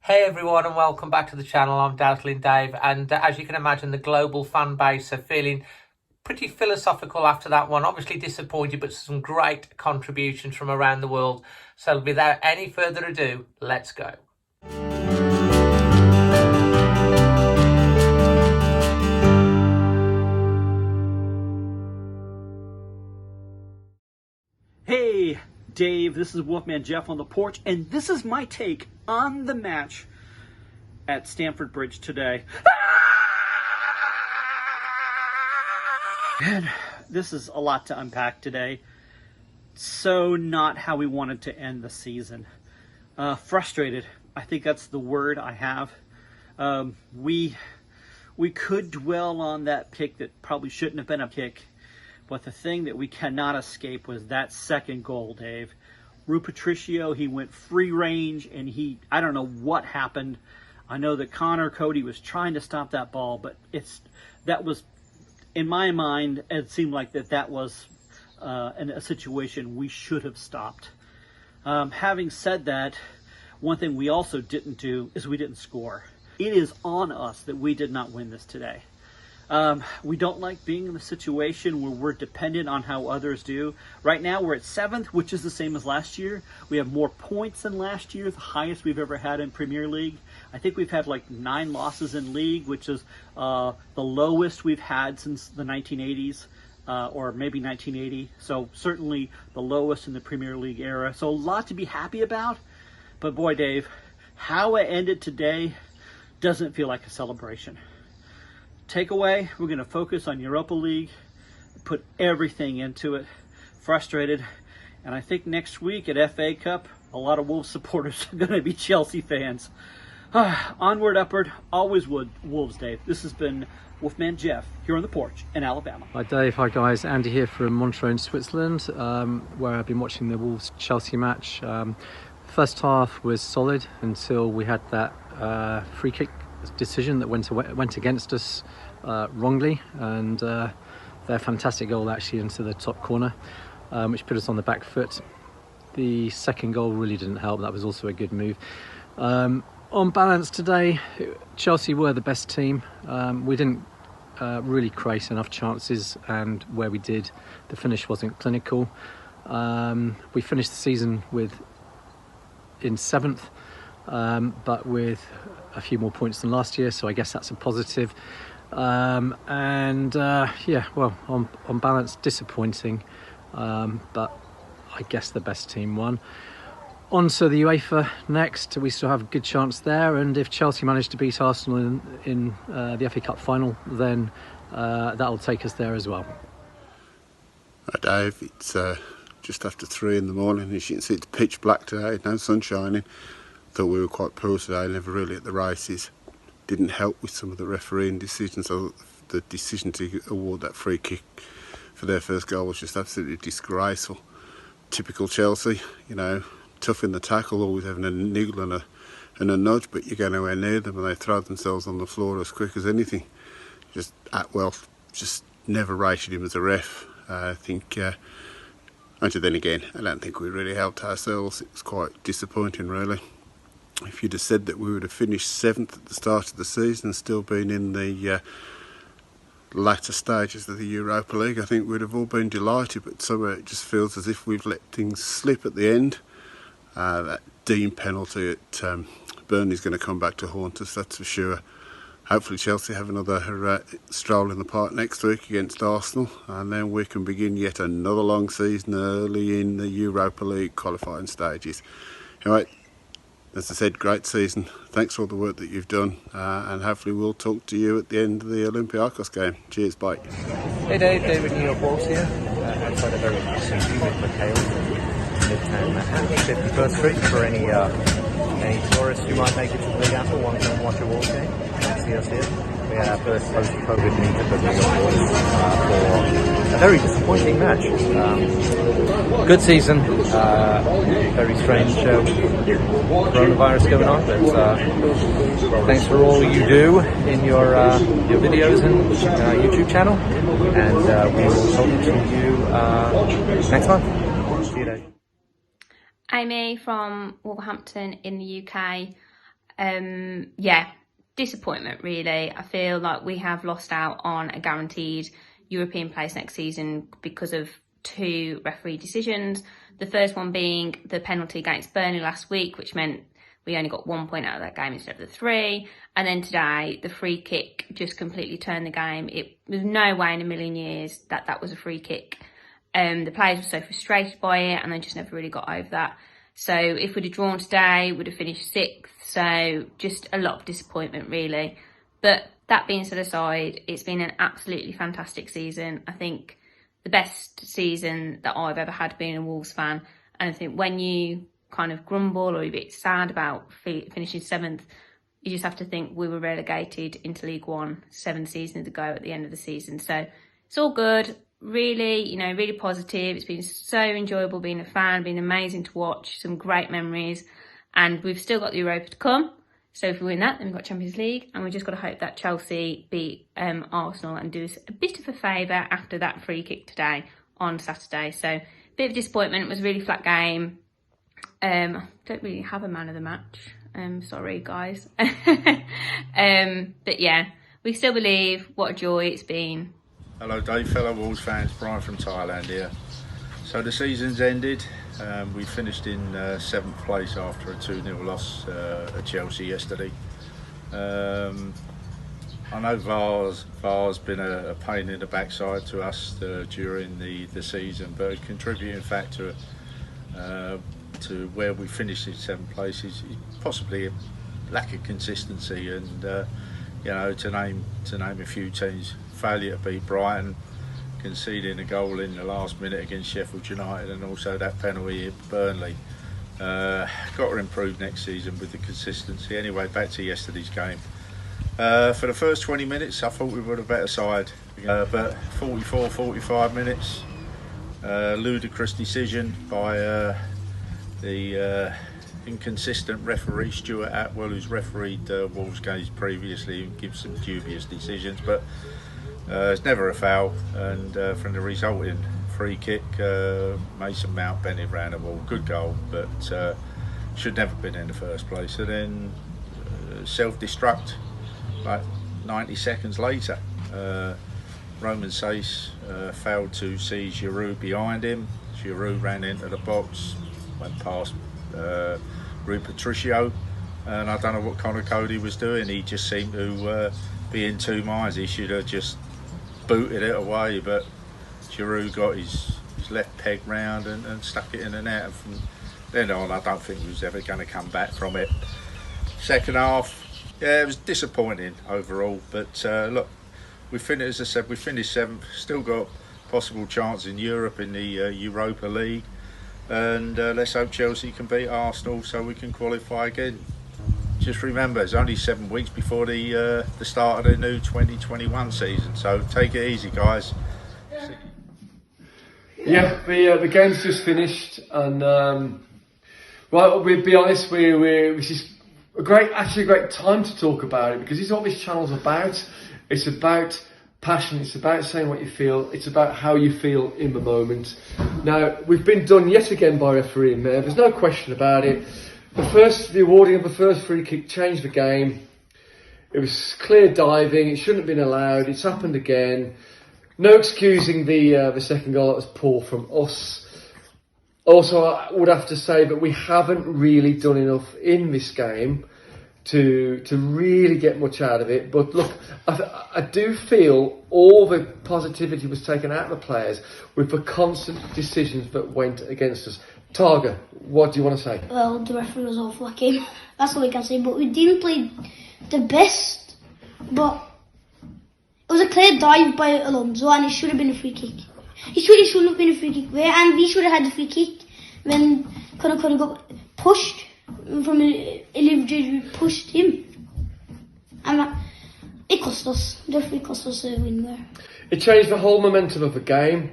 Hey everyone, and welcome back to the channel. I'm Dazzling Dave, and as you can imagine, the global fan base are feeling pretty philosophical after that one. Obviously disappointed, but some great contributions from around the world. So without any further ado, let's go. Hey Dave, this is Wolfman Jeff on the porch, and this is my take on the match at Stamford Bridge today. And this is a lot to unpack today. So not how we wanted to end the season. Frustrated. I think that's the word I have. We could dwell on that kick that probably shouldn't have been a kick. But the thing that we cannot escape was that second goal, Dave. Rui Patricio, he went free range, and I don't know what happened. I know that Connor Cody was trying to stop that ball, but that was, in my mind, it seemed like that was a situation we should have stopped. Having said that, one thing we also didn't do is we didn't score. It is on us that we did not win this today. We don't like being in a situation where we're dependent on how others do. Right now we're at 7th, which is the same as last year. We have more points than last year, the highest we've ever had in Premier League. I think we've had like 9 losses in league, which is the lowest we've had since the 1980s, or maybe 1980. So certainly the lowest in the Premier League era. So a lot to be happy about. But boy, Dave, how it ended today doesn't feel like a celebration. Takeaway, we're going to focus on Europa League, put everything into it. Frustrated, and I think next week at FA Cup, a lot of Wolves supporters are going to be Chelsea fans. Onward, upward, always Wolves, Dave. This has been Wolfman Jeff here on the porch in Alabama. Hi Dave, hi guys. Andy here from Montreux in Switzerland, where I've been watching the Wolves-Chelsea match. First half was solid until we had that free kick decision that went against us wrongly, and their fantastic goal actually into the top corner, which put us on the back foot. The second goal really didn't help. That was also a good move. On balance today, Chelsea were the best team. We didn't really create enough chances, and where we did, the finish wasn't clinical. We finished the season in 7th, but with a few more points than last year, so I guess that's a positive. Yeah, well, on balance, disappointing, but I guess the best team won. On to the UEFA next. We still have a good chance there, and if Chelsea manage to beat Arsenal in the FA Cup final, then that'll take us there as well. Hi Dave, it's just after 3 in the morning. As you can see, it's pitch black today, no sun shining. Thought we were quite poor today, never really at the races. Didn't help with some of the refereeing decisions. So the decision to award that free kick for their first goal was just absolutely disgraceful. Typical Chelsea, you know, tough in the tackle, always having a niggle and a nudge, but you go nowhere near them and they throw themselves on the floor as quick as anything. Atwell just never rated him as a ref. I think, and then again, I don't think we really helped ourselves. It was quite disappointing, really. If you'd have said that we would have finished 7th at the start of the season and still been in the latter stages of the Europa League, I think we'd have all been delighted, but somehow it just feels as if we've let things slip at the end. That Dean penalty at Burnley's going to come back to haunt us, that's for sure. Hopefully Chelsea have another stroll in the park next week against Arsenal, and then we can begin yet another long season early in the Europa League qualifying stages. Anyway, as I said, great season. Thanks for all the work that you've done, and hopefully we'll talk to you at the end of the Olympiacos game. Cheers, bye. Hey Dave, David New York Wolves here, outside a very simply with McHale, Midtown Manhattan, 51st Street, for any tourists who might make it to the Big Apple, want to watch a Wolves game. See us here. We had our first post-COVID meetup at New York Wolves for a very disappointing match. Good season, very strange coronavirus going on, but thanks for all you do in your videos and YouTube channel, and we will talk to you next month. See you later. I'm A from Wolverhampton in the UK. Yeah, disappointment really. I feel like we have lost out on a guaranteed European place next season because of 2 referee decisions. The first one being the penalty against Burnley last week, which meant we only got 1 point out of that game instead of the 3. And then today, the free kick just completely turned the game. It was no way in a million years that that was a free kick. The players were so frustrated by it, and they just never really got over that. So if we'd have drawn today, we'd have finished 6th. So just a lot of disappointment, really. But that being set aside, it's been an absolutely fantastic season. I think the best season that I've ever had being a Wolves fan. And I think when you kind of grumble or you're a bit sad about finishing 7th, you just have to think we were relegated into League One 7 seasons ago at the end of the season. So it's all good. Really, you know, really positive. It's been so enjoyable being a fan, been amazing to watch, some great memories. And we've still got the Europa to come. So if we win that, then we've got Champions League. And we've just got to hope that Chelsea beat Arsenal and do us a bit of a favour after that free kick today on Saturday. So bit of disappointment. It was a really flat game. Don't really have a man of the match. Sorry, guys. But yeah, we still believe. What a joy it's been. Hello Dave, fellow Wolves fans, Brian from Thailand here. So the season's ended. We finished in 7th place after a 2-0 loss at Chelsea yesterday. I know VAR's been a pain in the backside to us during the season, but a contributing factor to where we finished in 7th place is possibly a lack of consistency, and you know, to name a few teams. Failure to beat Brighton, conceding a goal in the last minute against Sheffield United, and also that penalty at Burnley. Got to improve next season with the consistency. Anyway, back to yesterday's game. For the first 20 minutes, I thought we were a better side, but 45 minutes, ludicrous decision by the inconsistent referee Stuart Atwell, who's refereed Wolves games previously, and gives some dubious decisions, but it's never a foul, and from the resulting free kick, Mason Mount Bennett ran the ball, good goal, but should never have been in the first place. And then self-destruct like 90 seconds later. Roman Sace failed to see Giroud behind him. Giroud ran into the box, went past Rui Patricio, and I don't know what Conor Cody was doing. He just seemed to be in 2 minds. He should have just booted it away, but Giroud got his left peg round and stuck it in the net, and from then on I don't think he was ever going to come back from it. Second half, yeah, it was disappointing overall, but look, we finished, as I said, we finished 7th, still got possible chance in Europe in the Europa League, and let's hope Chelsea can beat Arsenal so we can qualify again. Just remember, it's only 7 weeks before the start of the new 2021 season, so take it easy, guys. Yeah, the game's just finished, and well, we'll be honest, this is actually a great time to talk about it, because this is what this channel's about. It's about passion, it's about saying what you feel, it's about how you feel in the moment. Now, we've been done yet again by refereeing there, there's no question about it. The awarding of the first free kick changed the game. It was clear diving, it shouldn't have been allowed, it's happened again. No excusing the second goal, that was poor from us. Also, I would have to say that we haven't really done enough in this game to really get much out of it. But look, I do feel all the positivity was taken out of the players with the constant decisions that went against us. Targa, what do you want to say? Well, the referee was awful that game. That's all I can say. But we didn't play the best. But it was a clear dive by Alonso, and it should have been a free kick. It really shouldn't have been a free kick there, and we should have had the free kick when Conor got pushed from Olivier, pushed him. And it cost us. Definitely cost us a win there. It changed the whole momentum of the game.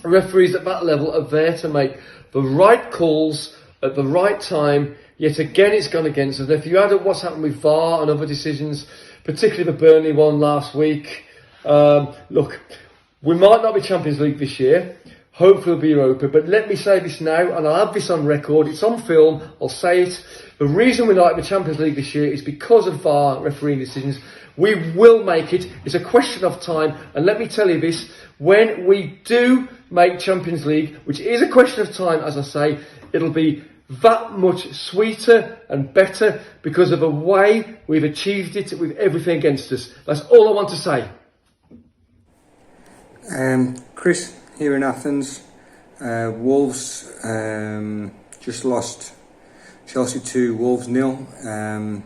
Referees at that level are there to make the right calls at the right time. Yet again, it's gone against us. And if you add up what's happened with VAR and other decisions, particularly the Burnley one last week, look, we might not be Champions League this year, Hopefully it'll be Europa. But let me say this now, and I'll have this on record. It's on film. I'll say it. The reason we're not in the Champions League this year is because of VAR refereeing decisions. We will make it. It's a question of time. And let me tell you this, when we do make Champions League, which is a question of time, as I say, it'll be that much sweeter and better because of the way we've achieved it with everything against us. That's all I want to say. Chris here in Athens. Wolves just lost Chelsea 2, Wolves 0.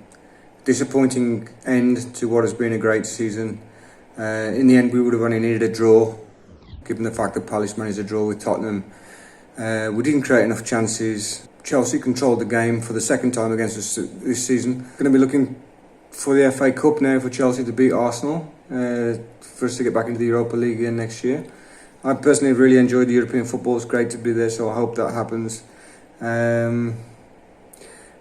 Disappointing end to what has been a great season. In the end, we would have only needed a draw, given the fact that Palace managed a draw with Tottenham. We didn't create enough chances. Chelsea controlled the game for the second time against us this season. Going to be looking for the FA Cup now for Chelsea to beat Arsenal, for us to get back into the Europa League again next year. I personally really enjoyed the European football. It's great to be there, so I hope that happens.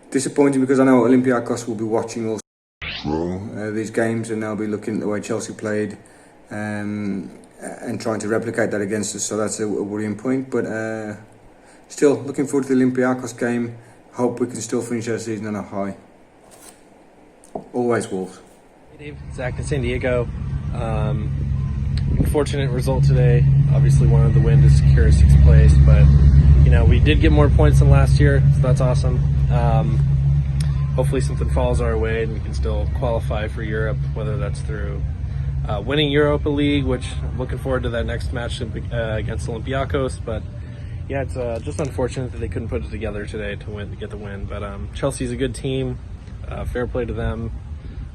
Disappointing because I know Olympiacos will be watching also these games, and they'll be looking at the way Chelsea played and trying to replicate that against us, so that's a worrying point. But still, looking forward to the Olympiacos game. Hope we can still finish our season on a high. Always Wolves. Hey Dave, Zach in San Diego. Unfortunate result today. Obviously wanted the win to secure 6th place, but we did get more points than last year, so that's awesome. Hopefully something falls our way and we can still qualify for Europe, whether that's through winning Europa League, which I'm looking forward to that next match against Olympiacos. But yeah, it's just unfortunate that they couldn't put it together today to get the win. But Chelsea's a good team. Fair play to them.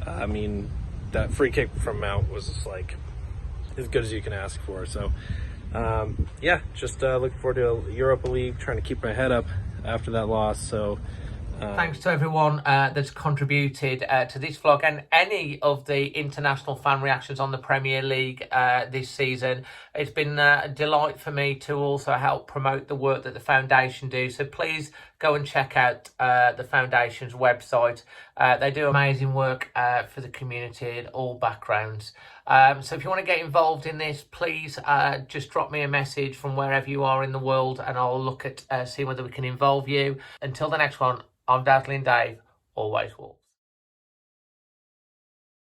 I mean, that free kick from Mount was just like as good as you can ask for. So yeah, just looking forward to Europa League, trying to keep my head up after that loss. So thanks to everyone that's contributed to this vlog and any of the international fan reactions on the Premier League this season. It's been a delight for me to also help promote the work that the foundation do. So please go and check out the foundation's website. They do amazing work for the community in all backgrounds. So if you want to get involved in this, please just drop me a message from wherever you are in the world and I'll look at seeing whether we can involve you. Until the next one, I'm Dazzling Dave, always Wolves.